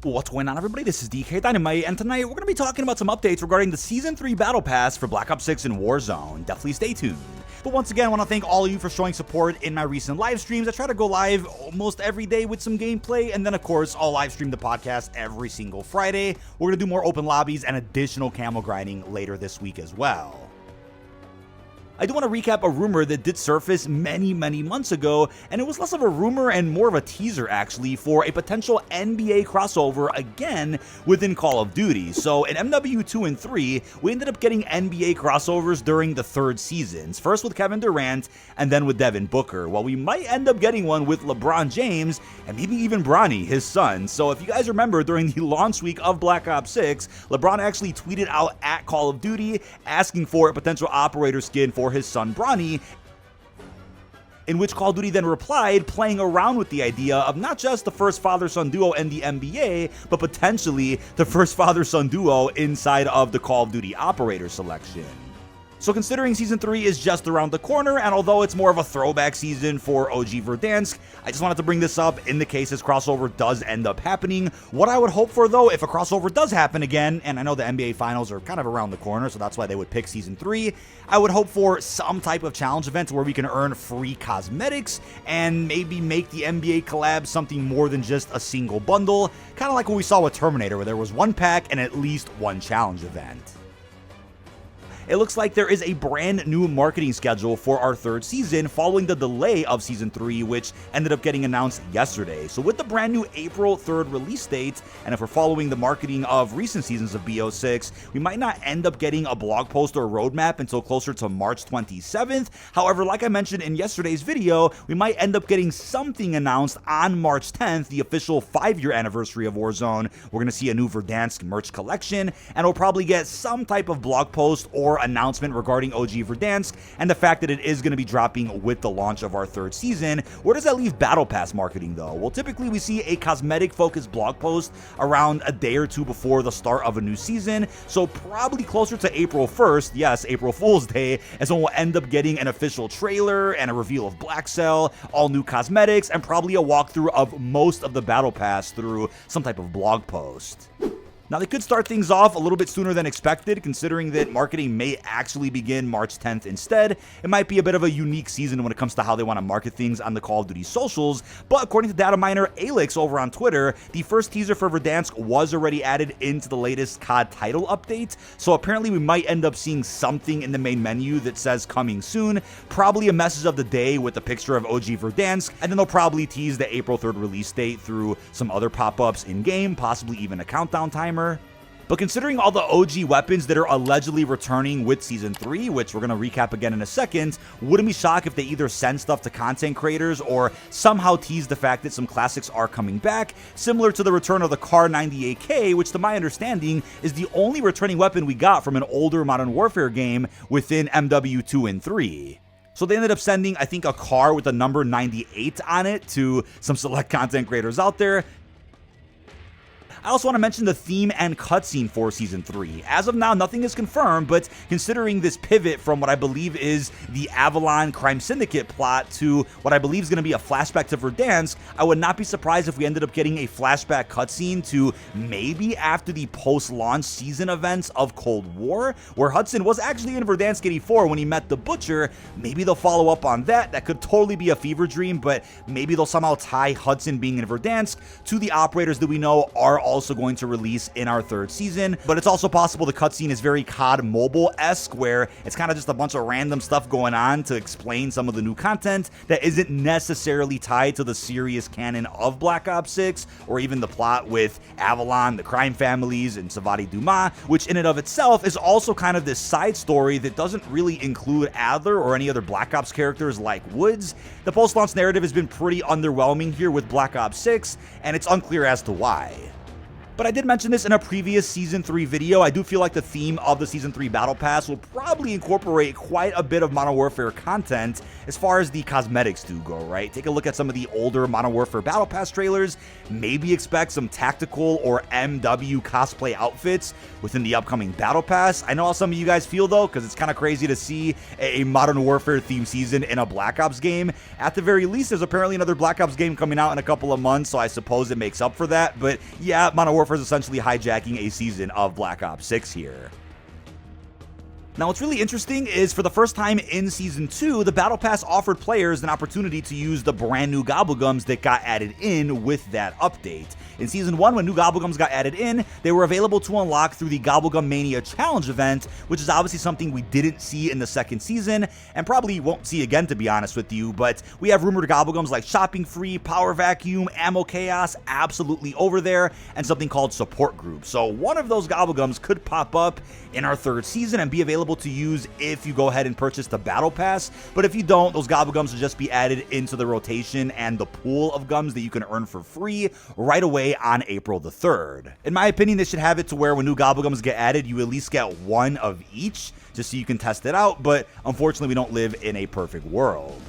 What's going on, everybody? This is dkdynamite, and tonight we're going to be talking about some updates regarding the Season 3 Battle Pass for Black Ops 6 and Warzone. Definitely stay tuned. But once again, I want to thank all of you for showing support in my recent live streams. I try to go live almost every day with some gameplay, and then of course, I'll live stream the podcast every single Friday. We're going to do more open lobbies and additional camo grinding later this week as well. I do want to recap a rumor that did surface many months ago, and it was less of a rumor and more of a teaser actually for a potential NBA crossover again within Call of Duty. So in MW2 and 3, we ended up getting NBA crossovers during the third seasons, first with Kevin Durant and then with Devin Booker. Well, we might end up getting one with LeBron James and maybe even Bronny, his son. So if you guys remember, during the launch week of Black Ops 6, LeBron actually tweeted out at Call of Duty asking for a potential operator skin for his son Bronny, in which Call of Duty then replied, playing around with the idea of not just the first father-son duo in the NBA, but potentially the first father-son duo inside of the Call of Duty operator selection. So considering Season 3 is just around the corner, and although it's more of a throwback season for OG Verdansk, I just wanted to bring this up in the case this crossover does end up happening. What I would hope for, though, if a crossover does happen again, and I know the NBA Finals are kind of around the corner, so that's why they would pick Season 3, I would hope for some type of challenge event where we can earn free cosmetics, and maybe make the NBA collab something more than just a single bundle, kind of like what we saw with Terminator, where there was one pack and at least one challenge event. It looks like there is a brand new marketing schedule for our third season following the delay of Season 3, which ended up getting announced yesterday. So with the brand new April 3rd release date, and if we're following the marketing of recent seasons of BO6, we might not end up getting a blog post or roadmap until closer to March 27th. However, like I mentioned in yesterday's video, we might end up getting something announced on March 10th, the official 5-year anniversary of Warzone. We're going to see a new Verdansk merch collection, and we'll probably get some type of blog post or announcement regarding OG Verdansk and the fact that it is going to be dropping with the launch of our third season. Where does that leave Battle Pass marketing though? Well, typically we see a cosmetic focused blog post around a day or two before the start of a new season, so probably closer to April 1st, yes, April Fool's Day, is when we'll end up getting an official trailer and a reveal of Blackcell, all new cosmetics, and probably a walkthrough of most of the Battle Pass through some type of blog post. Now, they could start things off a little bit sooner than expected, considering that marketing may actually begin March 10th instead. It might be a bit of a unique season when it comes to how they want to market things on the Call of Duty socials, but according to data miner Alex over on Twitter, the first teaser for Verdansk was already added into the latest COD title update, so apparently we might end up seeing something in the main menu that says coming soon, probably a message of the day with a picture of OG Verdansk, and then they'll probably tease the April 3rd release date through some other pop-ups in-game, possibly even a countdown timer. But considering all the OG weapons that are allegedly returning with Season 3, which we're going to recap again in a second, wouldn't be shocked if they either send stuff to content creators or somehow tease the fact that some classics are coming back, similar to the return of the Kar 98K, which to my understanding is the only returning weapon we got from an older Modern Warfare game within MW2 and 3. So they ended up sending, I think, a car with the number 98 on it to some select content creators out there. I also want to mention the theme and cutscene for Season 3. As of now, nothing is confirmed, but considering this pivot from what I believe is the Avalon Crime Syndicate plot to what I believe is going to be a flashback to Verdansk, I would not be surprised if we ended up getting a flashback cutscene to maybe after the post-launch season events of Cold War, where Hudson was actually in Verdansk 84 when he met the Butcher. Maybe they'll follow up on that. That could totally be a fever dream, but maybe they'll somehow tie Hudson being in Verdansk to the operators that we know are also going to release in our third season. But it's also possible the cutscene is very COD Mobile-esque, where it's kind of just a bunch of random stuff going on to explain some of the new content that isn't necessarily tied to the serious canon of Black Ops 6, or even the plot with Avalon, the crime families, and Savati Dumas, which in and of itself is also kind of this side story that doesn't really include Adler or any other Black Ops characters like Woods. The post-launch narrative has been pretty underwhelming here with Black Ops 6, and it's unclear as to why. But I did mention this in a previous Season 3 video. I do feel like the theme of the Season 3 Battle Pass will probably incorporate quite a bit of Modern Warfare content, as far as the cosmetics do go, right? Take a look at some of the older Modern Warfare Battle Pass trailers, maybe expect some tactical or MW cosplay outfits within the upcoming Battle Pass. I know how some of you guys feel though, because it's kind of crazy to see a Modern Warfare themed season in a Black Ops game. At the very least, there's apparently another Black Ops game coming out in a couple of months, so I suppose it makes up for that. But yeah, Modern Warfare is essentially hijacking a season of Black Ops 6 here. Now, what's really interesting is for the first time in Season 2, the Battle Pass offered players an opportunity to use the brand new Gobblegums that got added in with that update. In Season 1, when new Gobblegums got added in, they were available to unlock through the Gobblegum Mania Challenge event, which is obviously something we didn't see in the second season, and probably won't see again, to be honest with you, but we have rumored Gobblegums like Shopping Free, Power Vacuum, Ammo Chaos, absolutely over there, and something called Support Group. So one of those Gobblegums could pop up in our third season and be available to use if you go ahead and purchase the Battle Pass, but if you don't, those Gobblegums will just be added into the rotation and the pool of gums that you can earn for free right away on April the 3rd. In my opinion, they should have it to where when new Gobblegums get added, you at least get one of each, just so you can test it out, but unfortunately we don't live in a perfect world.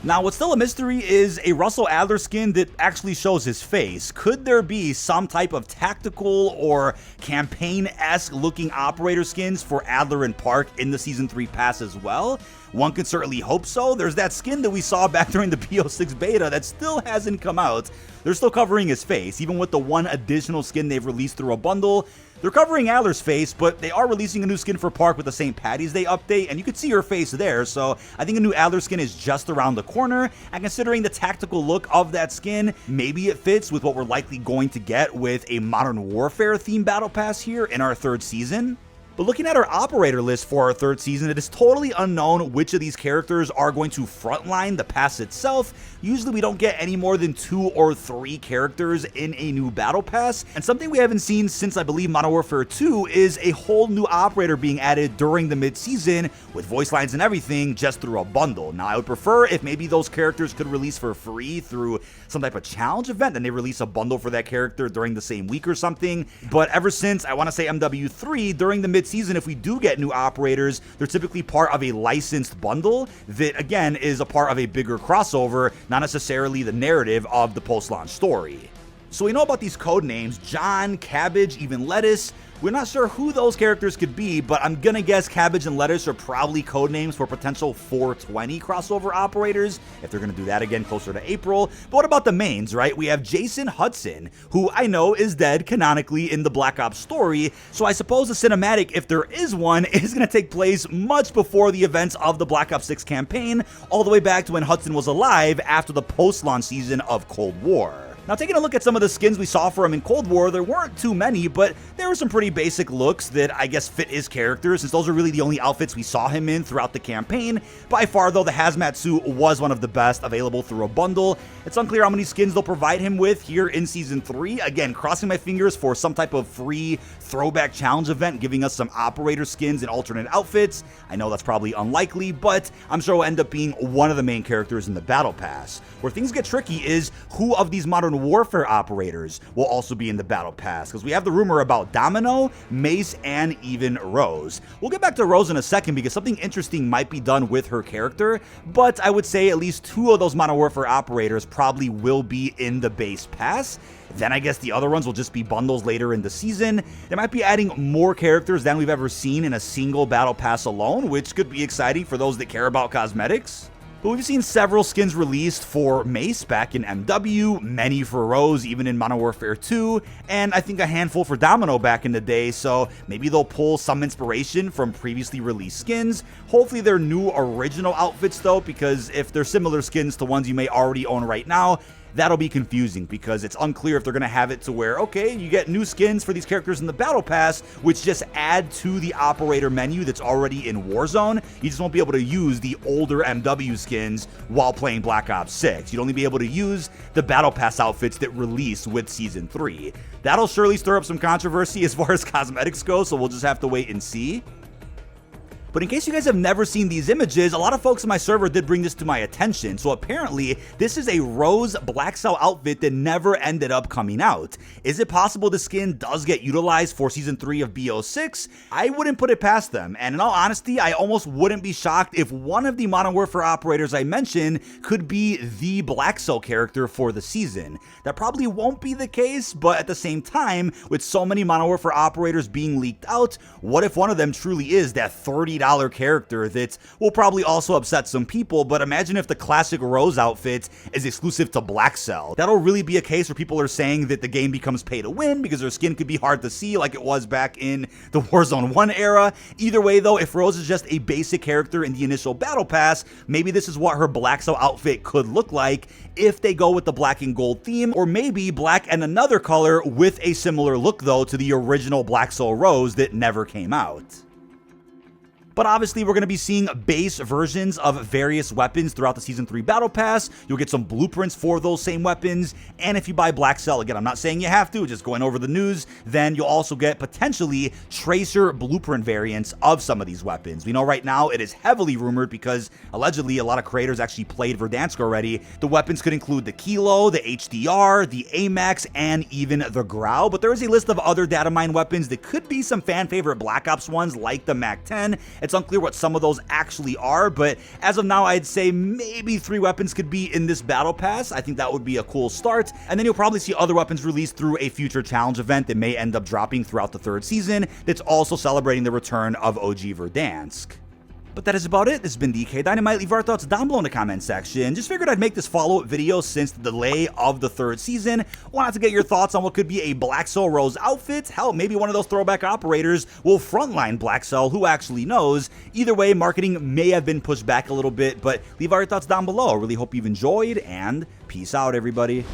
Now, what's still a mystery is a Russell Adler skin that actually shows his face. Could there be some type of tactical or campaign-esque looking operator skins for Adler and Park in the Season 3 pass as well? One can certainly hope so. There's that skin that we saw back during the PO6 beta that still hasn't come out. They're still covering his face, even with the one additional skin they've released through a bundle. They're covering Adler's face, but they are releasing a new skin for Park with the St. Patty's Day update, and you can see her face there, so I think a new Adler skin is just around the corner, and considering the tactical look of that skin, maybe it fits with what we're likely going to get with a Modern Warfare themed Battle Pass here in our third season. But looking at our operator list for our third season, it is totally unknown which of these characters are going to frontline the pass itself. Usually we don't get any more than 2 or 3 characters in a new Battle Pass, and something we haven't seen since I believe Modern Warfare 2 is a whole new operator being added during the mid-season with voice lines and everything just through a bundle. Now I would prefer if maybe those characters could release for free through some type of challenge event, then they release a bundle for that character during the same week or something, but ever since I want to say MW3, during the mid-season, if we do get new operators, they're typically part of a licensed bundle that again is a part of a bigger crossover, not necessarily the narrative of the post-launch story. So we know about these code names, John, Cabbage, even Lettuce. We're not sure who those characters could be, but I'm gonna guess Cabbage and Lettuce are probably code names for potential 420 crossover operators, if they're gonna do that again closer to April. But what about the mains, right? We have Jason Hudson, who I know is dead canonically in the Black Ops story, so I suppose the cinematic, if there is one, is gonna take place much before the events of the Black Ops 6 campaign, all the way back to when Hudson was alive after the post-launch season of Cold War. Now, taking a look at some of the skins we saw for him in Cold War, there weren't too many, but there were some pretty basic looks that I guess fit his character, since those are really the only outfits we saw him in throughout the campaign. By far, though, the hazmat suit was one of the best available through a bundle. It's unclear how many skins they'll provide him with here in Season 3. Again, crossing my fingers for some type of free throwback challenge event, giving us some operator skins and alternate outfits. I know that's probably unlikely, but I'm sure will end up being one of the main characters in the Battle Pass. Where things get tricky is who of these Modern Warfare operators will also be in the Battle Pass, because we have the rumor about Domino, Mace, and even Roze. We'll get back to Roze in a second because something interesting might be done with her character, but I would say at least 2 of those Modern Warfare operators probably will be in the base pass. Then I guess the other ones will just be bundles later in the season. They might be adding more characters than we've ever seen in a single Battle Pass alone, which could be exciting for those that care about cosmetics. But we've seen several skins released for Mace back in MW, many for Roze even in Modern Warfare 2, and I think a handful for Domino back in the day, so maybe they'll pull some inspiration from previously released skins. Hopefully they're new original outfits though, because if they're similar skins to ones you may already own right now, that'll be confusing because it's unclear if they're going to have it to where, okay, you get new skins for these characters in the Battle Pass, which just add to the operator menu that's already in Warzone. You just won't be able to use the older MW skins while playing Black Ops 6. You'd only be able to use the Battle Pass outfits that release with Season 3. That'll surely stir up some controversy as far as cosmetics go, so we'll just have to wait and see. But in case you guys have never seen these images, a lot of folks on my server did bring this to my attention. So apparently, this is a Roze Blackcell outfit that never ended up coming out. Is it possible the skin does get utilized for Season 3 of BO6? I wouldn't put it past them, and in all honesty, I almost wouldn't be shocked if one of the Modern Warfare operators I mentioned could be the Blackcell character for the season. That probably won't be the case, but at the same time, with so many Modern Warfare operators being leaked out, what if one of them truly is that $30 character that will probably also upset some people? But imagine if the classic Roze outfit is exclusive to Blackcell. That'll really be a case where people are saying that the game becomes pay to win because their skin could be hard to see like it was back in the Warzone 1 era. Either way though, if Roze is just a basic character in the initial Battle Pass, maybe this is what her Blackcell outfit could look like if they go with the black and gold theme, or maybe black and another color with a similar look though to the original Blackcell Roze that never came out. But obviously, we're going to be seeing base versions of various weapons throughout the Season 3 Battle Pass. You'll get some blueprints for those same weapons, and if you buy Blackcell, again, I'm not saying you have to, just going over the news, then you'll also get potentially Tracer blueprint variants of some of these weapons. We know right now it is heavily rumored because allegedly a lot of creators actually played Verdansk already. The weapons could include the Kilo, the HDR, the AMAX, and even the Grau, but there is a list of other data mine weapons that could be some fan favorite Black Ops ones like the MAC-10. It's unclear what some of those actually are, but as of now, I'd say maybe 3 weapons could be in this Battle Pass. I think that would be a cool start, and then you'll probably see other weapons released through a future challenge event that may end up dropping throughout the 3rd season that's also celebrating the return of OG Verdansk. But that is about it. This has been dkdynamite. Leave our thoughts down below in the comment section. Just figured I'd make this follow-up video since the delay of the 3rd season. Wanted to get your thoughts on what could be a Blackcell Roze outfit. Hell, maybe one of those throwback operators will frontline Blackcell, who actually knows. Either way, marketing may have been pushed back a little bit, but leave our thoughts down below. I really hope you've enjoyed, and peace out, everybody.